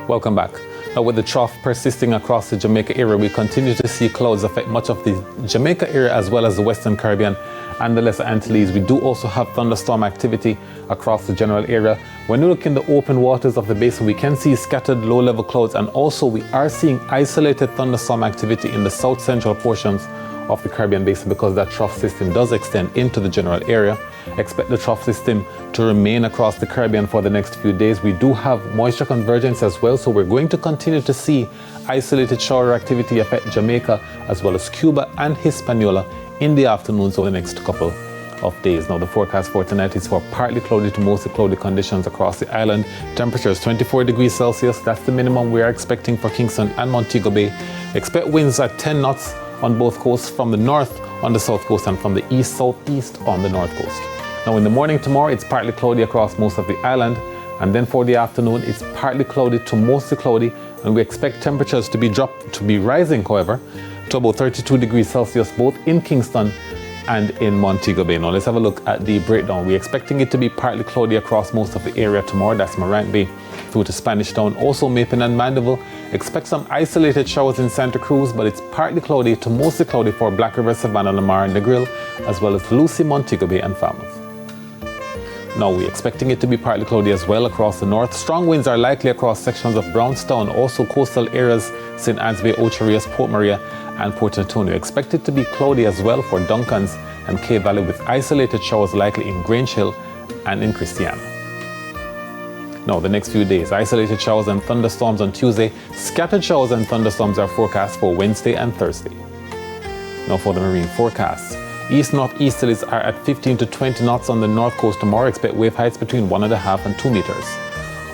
Welcome back. Now, with the trough persisting across the Jamaica area, we continue to see clouds affect much of the Jamaica area as well as the Western Caribbean and the Lesser Antilles. We do also have thunderstorm activity across the general area. When we look in the open waters of the basin, we can see scattered low-level clouds, and also we are seeing isolated thunderstorm activity in the south central portions of the Caribbean basin because that trough system does extend into the general area. Expect the trough system to remain across the Caribbean for the next few days. We do have moisture convergence as well, so we're going to continue to see isolated shower activity affect Jamaica as well as Cuba and Hispaniola in the afternoons over the next couple of days. Now, the forecast for tonight is for partly cloudy to mostly cloudy conditions across the island. Temperatures 24 degrees Celsius. That's the minimum we are expecting for Kingston and Montego Bay. Expect winds at 10 knots on both coasts, from the north on the south coast and from the east-southeast on the north coast. Now, in the morning tomorrow, it's partly cloudy across most of the island, and then for the afternoon, it's partly cloudy to mostly cloudy, and we expect temperatures to be rising, however, to about 32 degrees Celsius, both in Kingston and in Montego Bay. Now, let's have a look at the breakdown. We're expecting it to be partly cloudy across most of the area tomorrow. That's Morant Bay through to Spanish Town. Also, Maple and Mandeville. Expect some isolated showers in Santa Cruz, but it's partly cloudy to mostly cloudy for Black River, Savannah, Lamar, and Negril, as well as Lucy, Montego Bay, and Falmouth. Now, we're expecting it to be partly cloudy as well across the north. Strong winds are likely across sections of Brownstown, also coastal areas, St. Anne's Bay, Ocho Rios, Port Maria, and Port Antonio. Expect it to be cloudy as well for Duncans and Cay Valley, with isolated showers likely in Grange Hill and in Christiana. Now, the next few days, isolated showers and thunderstorms on Tuesday. Scattered showers and thunderstorms are forecast for Wednesday and Thursday. Now, for the marine forecasts. East-northeasterlies are at 15 to 20 knots on the north coast tomorrow. Expect wave heights between 1.5 and 2 meters.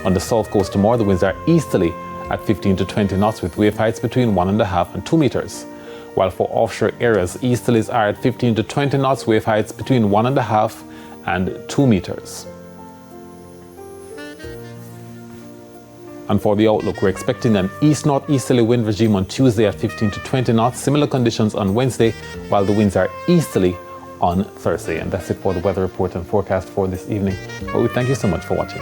On the south coast tomorrow, the winds are easterly at 15 to 20 knots with wave heights between 1.5 and 2 meters. While for offshore areas, easterlies are at 15 to 20 knots, wave heights between 1.5 and 2 meters. And for the outlook, we're expecting an east-northeasterly wind regime on Tuesday at 15 to 20 knots. Similar conditions on Wednesday, while the winds are easterly on Thursday. And that's it for the weather report and forecast for this evening. Well, we thank you so much for watching.